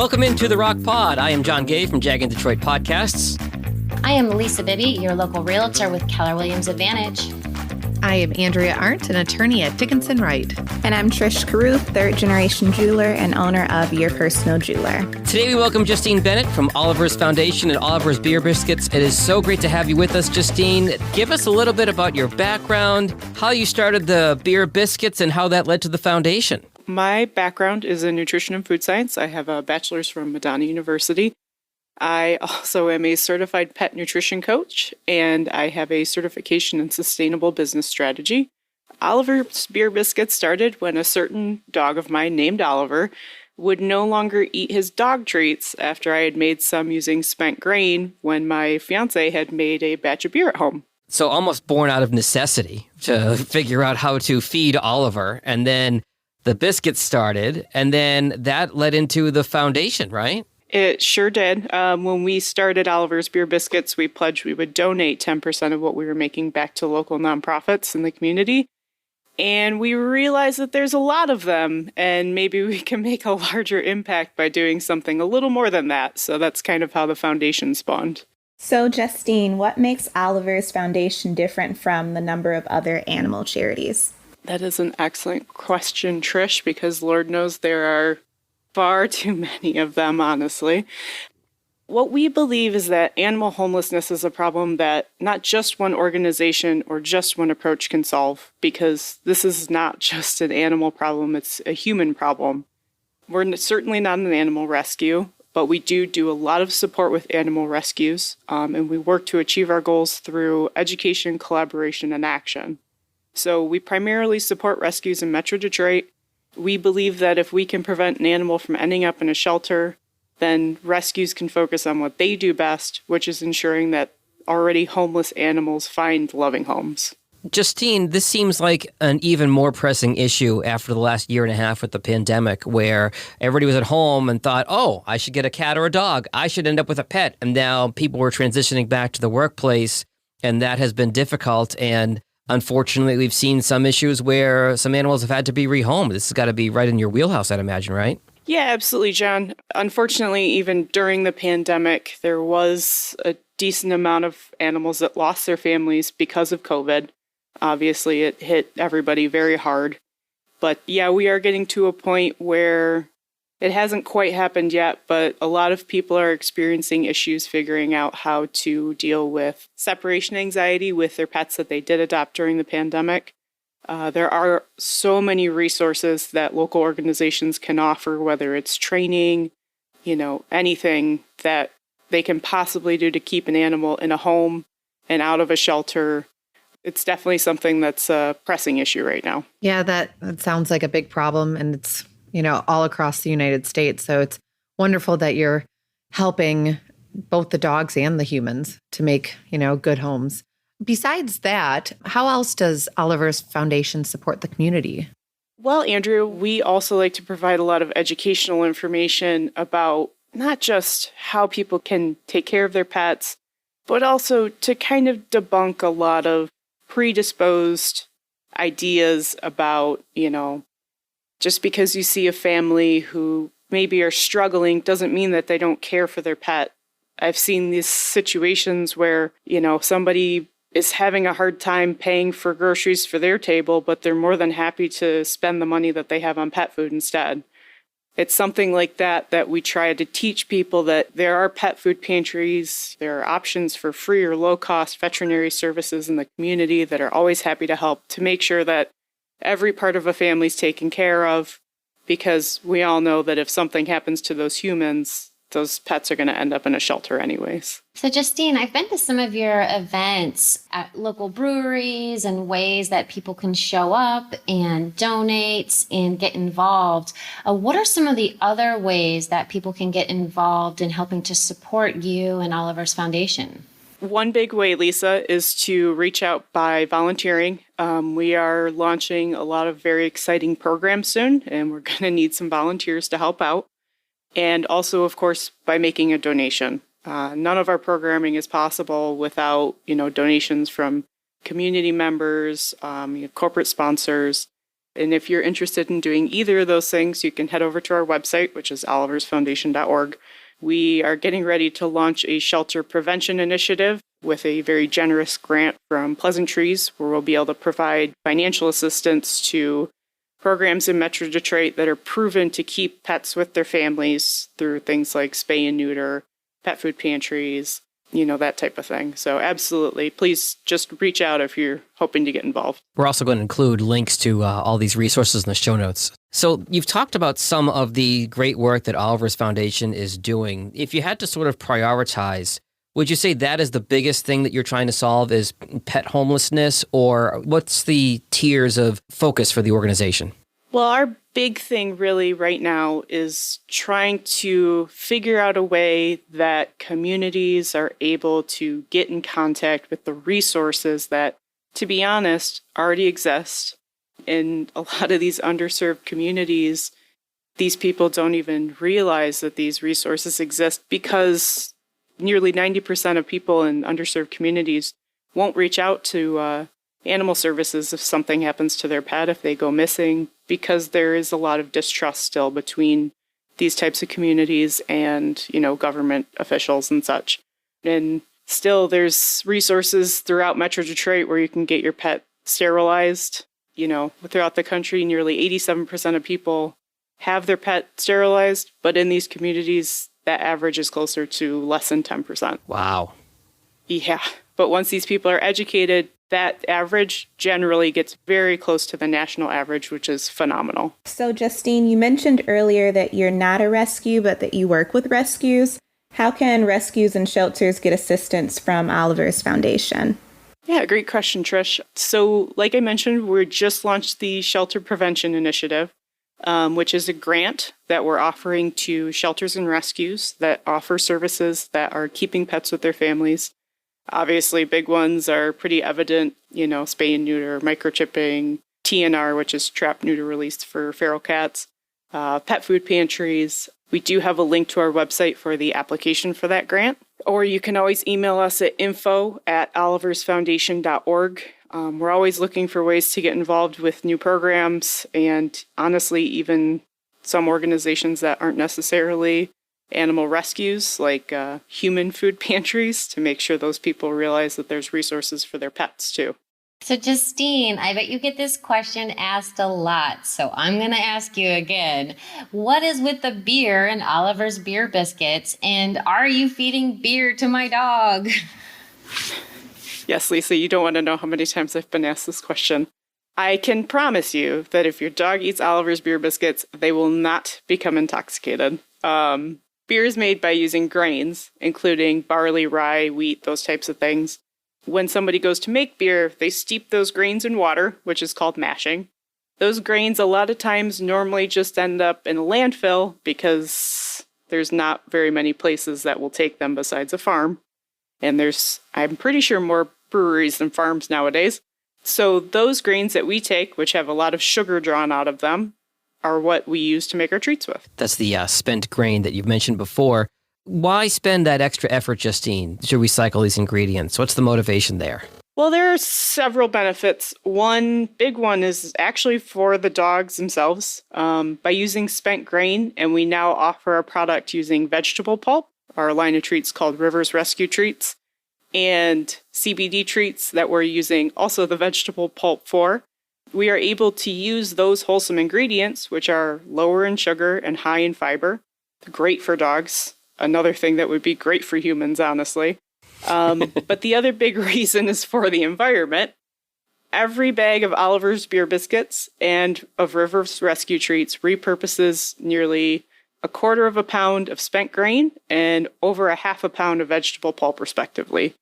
Welcome into the Rock Pod. I am John Gay from Jag and Detroit Podcasts. I am Lisa Bibby, your local realtor with Keller Williams Advantage. I am Andrea Arndt, an attorney at Dickinson Wright. And I'm Trish Caruth, third-generation jeweler and owner of Your Personal Jeweler. Today we welcome Justine Bennett from Oliver's Foundation and Oliver's Beer Biscuits. It is so great to have you with us, Justine. Give us a little bit about your background, how you started the Beer Biscuits, and how that led to the foundation. My background is in nutrition and food science. I have a bachelor's from Madonna University. I also am a certified pet nutrition coach, and I have a certification in sustainable business strategy. Oliver's Beer Biscuits started when a certain dog of mine named Oliver would no longer eat his dog treats after I had made some using spent grain when my fiancé had made a batch of beer at home. So almost born out of necessity to figure out how to feed Oliver, and then the biscuits started, and then that led into the foundation, right? It sure did. When we started Oliver's Beer Biscuits, we pledged we would donate 10% of what we were making back to local nonprofits in the community. And we realized that there's a lot of them, and maybe we can make a larger impact by doing something a little more than that. So that's kind of how the foundation spawned. So, Justine, what makes Oliver's Foundation different from the number of other animal charities? That is an excellent question, Trish, because Lord knows there are far too many of them, honestly. What we believe is that animal homelessness is a problem that not just one organization or just one approach can solve, because this is not just an animal problem, it's a human problem. We're certainly not an animal rescue, but we do a lot of support with animal rescues, and we work to achieve our goals through education, collaboration, and action. So we primarily support rescues in Metro Detroit. We believe that if we can prevent an animal from ending up in a shelter, then rescues can focus on what they do best, which is ensuring that already homeless animals find loving homes. Justine, this seems like an even more pressing issue after the last year and a half with the pandemic, where everybody was at home and thought, oh, I should get a cat or a dog. I should end up with a pet. And now people were transitioning back to the workplace, and that has been difficult. And unfortunately, we've seen some issues where some animals have had to be rehomed. This has got to be right in your wheelhouse, I'd imagine, right? Yeah, absolutely, John. Unfortunately, even during the pandemic, there was a decent amount of animals that lost their families because of COVID. Obviously, it hit everybody very hard. But yeah, we are getting to a point where it hasn't quite happened yet, but a lot of people are experiencing issues figuring out how to deal with separation anxiety with their pets that they did adopt during the pandemic. There are so many resources that local organizations can offer, whether it's training, anything that they can possibly do to keep an animal in a home and out of a shelter. It's definitely something that's a pressing issue right now. Yeah, that sounds like a big problem, and it's all across the United States. So it's wonderful that you're helping both the dogs and the humans to make, good homes. Besides that, how else does Oliver's Foundation support the community? Well, Andrew, we also like to provide a lot of educational information about not just how people can take care of their pets, but also to kind of debunk a lot of predisposed ideas about, just because you see a family who maybe are struggling doesn't mean that they don't care for their pet. I've seen these situations where, somebody is having a hard time paying for groceries for their table, but they're more than happy to spend the money that they have on pet food instead. It's something like that we try to teach people that there are pet food pantries, there are options for free or low-cost veterinary services in the community that are always happy to help to make sure that every part of a family is taken care of, because we all know that if something happens to those humans, those pets are going to end up in a shelter anyways. So, Justine, I've been to some of your events at local breweries and ways that people can show up and donate and get involved. What are some of the other ways that people can get involved in helping to support you and Oliver's Foundation? One big way, Lisa, is to reach out by volunteering. We are launching a lot of very exciting programs soon, and we're going to need some volunteers to help out. And also, of course, by making a donation. None of our programming is possible without, donations from community members, corporate sponsors. And if you're interested in doing either of those things, you can head over to our website, which is oliversfoundation.org. We are getting ready to launch a shelter prevention initiative with a very generous grant from Pleasant Trees, where we'll be able to provide financial assistance to programs in Metro Detroit that are proven to keep pets with their families through things like spay and neuter, pet food pantries, that type of thing. So absolutely, please just reach out if you're hoping to get involved. We're also going to include links to all these resources in the show notes. So you've talked about some of the great work that Oliver's Foundation is doing. If you had to sort of prioritize, would you say that is the biggest thing that you're trying to solve is pet homelessness, or what's the tiers of focus for the organization? Well, our big thing really right now is trying to figure out a way that communities are able to get in contact with the resources that, to be honest, already exist. In a lot of these underserved communities, these people don't even realize that these resources exist because nearly 90% of people in underserved communities won't reach out to animal services if something happens to their pet, if they go missing, because there is a lot of distrust still between these types of communities and, government officials and such. And still there's resources throughout Metro Detroit where you can get your pet sterilized. Throughout the country, nearly 87% of people have their pet sterilized, but in these communities, that average is closer to less than 10%. Wow. Yeah. But once these people are educated, that average generally gets very close to the national average, which is phenomenal. So, Justine, you mentioned earlier that you're not a rescue, but that you work with rescues. How can rescues and shelters get assistance from Oliver's Foundation? Yeah, great question, Trish. So, like I mentioned, we just launched the Shelter Prevention Initiative, which is a grant that we're offering to shelters and rescues that offer services that are keeping pets with their families. Obviously, big ones are pretty evident, spay and neuter, microchipping, TNR, which is trap, neuter, release for feral cats, pet food pantries. We do have a link to our website for the application for that grant. Or you can always email us at info@oliversfoundation.org. We're always looking for ways to get involved with new programs and honestly, even some organizations that aren't necessarily animal rescues, like human food pantries, to make sure those people realize that there's resources for their pets too. So Justine, I bet you get this question asked a lot, so I'm going to ask you again. What is with the beer in Oliver's Beer Biscuits, and are you feeding beer to my dog? Yes, Lisa, you don't want to know how many times I've been asked this question. I can promise you that if your dog eats Oliver's Beer Biscuits, they will not become intoxicated. Beer is made by using grains, including barley, rye, wheat, those types of things. When somebody goes to make beer, they steep those grains in water, which is called mashing. Those grains a lot of times normally just end up in a landfill because there's not very many places that will take them besides a farm. And there's, I'm pretty sure, more breweries than farms nowadays. So those grains that we take, which have a lot of sugar drawn out of them, are what we use to make our treats with. That's the spent grain that you've mentioned before. Why spend that extra effort, Justine, to recycle these ingredients? What's the motivation there? Well, there are several benefits. One big one is actually for the dogs themselves. By using spent grain, and we now offer a product using vegetable pulp, our line of treats called Rivers Rescue Treats, and CBD treats that we're using also the vegetable pulp for. We are able to use those wholesome ingredients, which are lower in sugar and high in fiber. Great for dogs. Another thing that would be great for humans, honestly. But the other big reason is for the environment. Every bag of Oliver's Beer Biscuits and of Rivers Rescue Treats repurposes nearly 1/4 pound of spent grain and over 1/2 pound of vegetable pulp, respectively.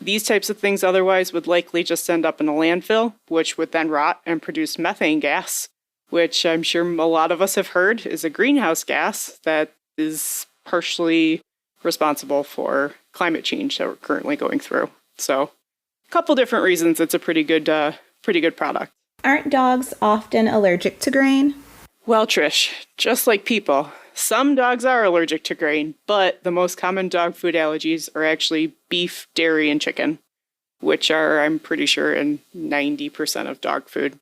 These types of things otherwise would likely just end up in a landfill, which would then rot and produce methane gas, which I'm sure a lot of us have heard is a greenhouse gas that is partially responsible for climate change that we're currently going through. So a couple different reasons it's a pretty good product. Aren't dogs often allergic to grain? Well, Trish, just like people, some dogs are allergic to grain, but the most common dog food allergies are actually beef, dairy, and chicken, which are, I'm pretty sure, in 90% of dog food.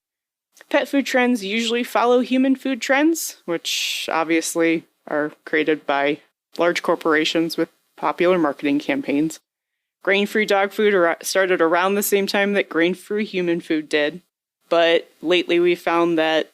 Pet food trends usually follow human food trends, which obviously are created by large corporations with popular marketing campaigns. Grain-free dog food started around the same time that grain-free human food did. But lately we found that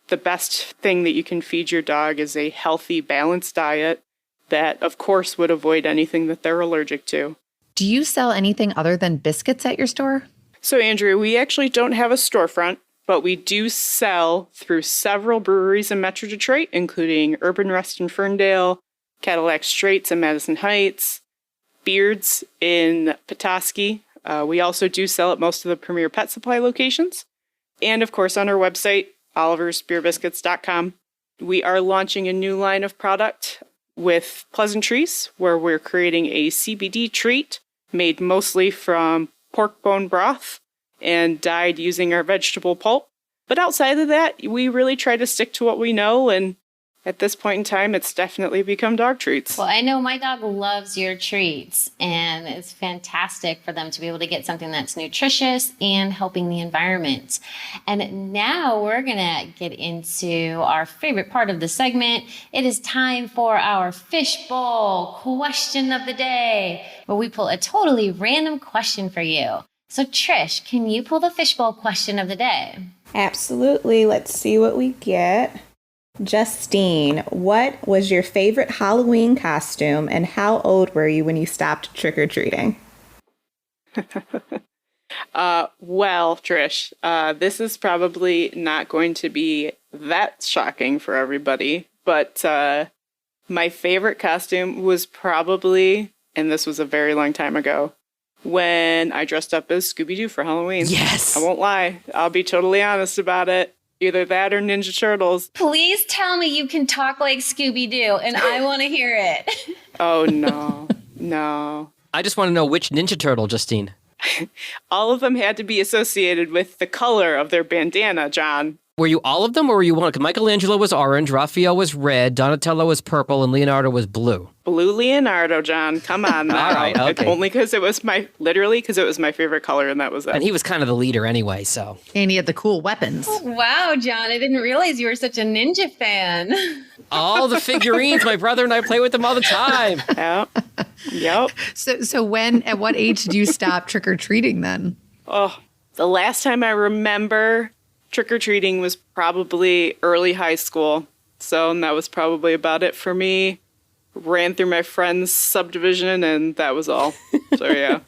the best thing that you can feed your dog is a healthy, balanced diet that, of course, would avoid anything that they're allergic to. Do you sell anything other than biscuits at your store? So, Andrew, we actually don't have a storefront, but we do sell through several breweries in Metro Detroit, including Urban Rest in Ferndale, Cadillac Straits in Madison Heights, Beards in Petoskey. We also do sell at most of the Premier Pet Supply locations. And, of course, on our website, oliversbeerbiscuits.com. We are launching a new line of product with Pleasantries, where we're creating a CBD treat made mostly from pork bone broth and dyed using our vegetable pulp. But outside of that, we really try to stick to what we know, and at this point in time, it's definitely become dog treats. Well, I know my dog loves your treats, and it's fantastic for them to be able to get something that's nutritious and helping the environment. And now we're going to get into our favorite part of the segment. It is time for our Fishbowl Question of the Day, where we pull a totally random question for you. So, Trish, can you pull the Fishbowl Question of the Day? Absolutely. Let's see what we get. Justine, what was your favorite Halloween costume and how old were you when you stopped trick-or-treating? Well, Trish, this is probably not going to be that shocking for everybody, but my favorite costume was probably, and this was a very long time ago, when I dressed up as Scooby-Doo for Halloween. Yes! I won't lie. I'll be totally honest about it. Either that or Ninja Turtles. Please tell me you can talk like Scooby-Doo, and I want to hear it. Oh, no. No. I just want to know which Ninja Turtle, Justine. All of them had to be associated with the color of their bandana, John. Were you all of them, or were you one? Because Michelangelo was orange, Raphael was red, Donatello was purple, and Leonardo was blue. Blue Leonardo, John. Come on now. All right, okay. Only because it was my favorite color, and that was it. And he was kind of the leader anyway, so. And he had the cool weapons. Wow, John, I didn't realize you were such a ninja fan. All the figurines, my brother and I play with them all the time. Yep. So at what age did you stop trick-or-treating then? Oh, the last time I remember trick-or-treating was probably early high school. So that was probably about it for me. Ran through my friend's subdivision, and that was all. So, yeah.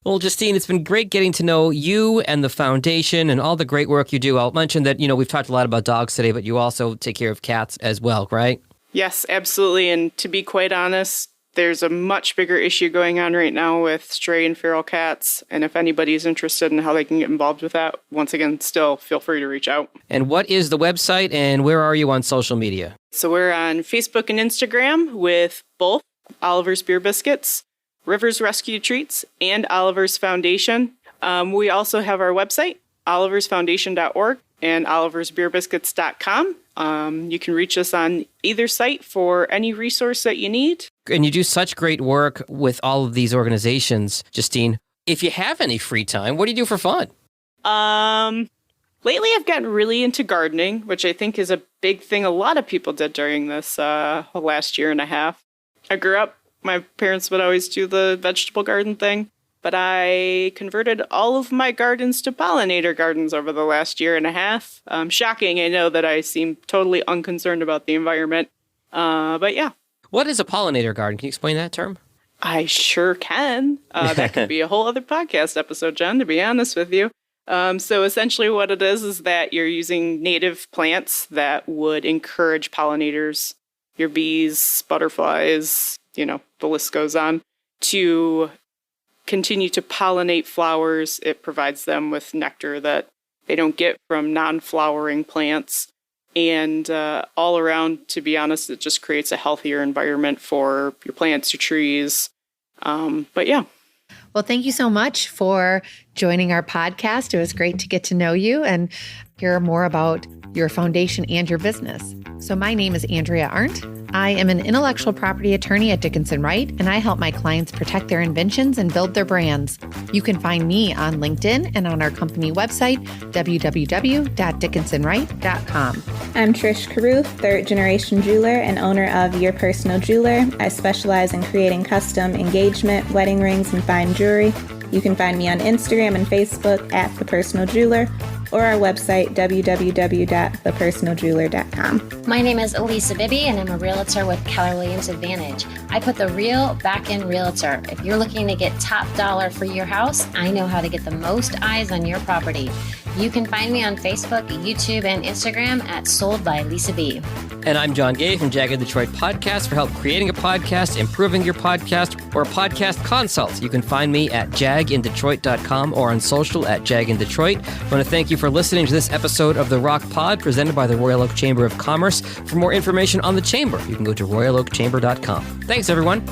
Well, Justine, it's been great getting to know you and the foundation and all the great work you do. I'll mention that, we've talked a lot about dogs today, but you also take care of cats as well, right? Yes, absolutely. And to be quite honest, there's a much bigger issue going on right now with stray and feral cats. And if anybody's interested in how they can get involved with that, once again, still feel free to reach out. And what is the website and where are you on social media? So we're on Facebook and Instagram with both Oliver's Beer Biscuits, Rivers Rescue Treats, and Oliver's Foundation. We also have our website, oliversfoundation.org and oliversbeerbiscuits.com. You can reach us on either site for any resource that you need. And you do such great work with all of these organizations, Justine. If you have any free time, what do you do for fun? Lately I've gotten really into gardening, which I think is a big thing a lot of people did during this last year and a half. I grew up, my parents would always do the vegetable garden thing, but I converted all of my gardens to pollinator gardens over the last year and a half. Shocking, I know that I seem totally unconcerned about the environment, but yeah. What is a pollinator garden? Can you explain that term? I sure can. That could be a whole other podcast episode, John, to be honest with you. So essentially what it is that you're using native plants that would encourage pollinators, your bees, butterflies, the list goes on, to continue to pollinate flowers. It provides them with nectar that they don't get from non-flowering plants. And all around, to be honest, it just creates a healthier environment for your plants, your trees. But yeah. Well, thank you so much for joining our podcast. It was great to get to know you and hear more about your foundation and your business. So my name is Andrea Arndt. I am an intellectual property attorney at Dickinson Wright, and I help my clients protect their inventions and build their brands. You can find me on LinkedIn and on our company website, www.dickinsonwright.com. I'm Trish Caruth, third-generation jeweler and owner of Your Personal Jeweler. I specialize in creating custom engagement, wedding rings, and fine jewelry. You can find me on Instagram and Facebook at The Personal Jeweler, or our website, www.thepersonaljeweler.com. My name is Elisa Bibby, and I'm a realtor with Keller Williams Advantage. I put the real back in realtor. If you're looking to get top dollar for your house, I know how to get the most eyes on your property. You can find me on Facebook, YouTube, and Instagram at Sold by Lisa B. And I'm John Gay from Jag in Detroit Podcast for help creating a podcast, improving your podcast, or podcast consults. You can find me at jagindetroit.com or on social at jagindetroit. I want to thank you for listening to this episode of The Rock Pod presented by the Royal Oak Chamber of Commerce. For more information on the Chamber, you can go to royaloakchamber.com. Thanks, everyone.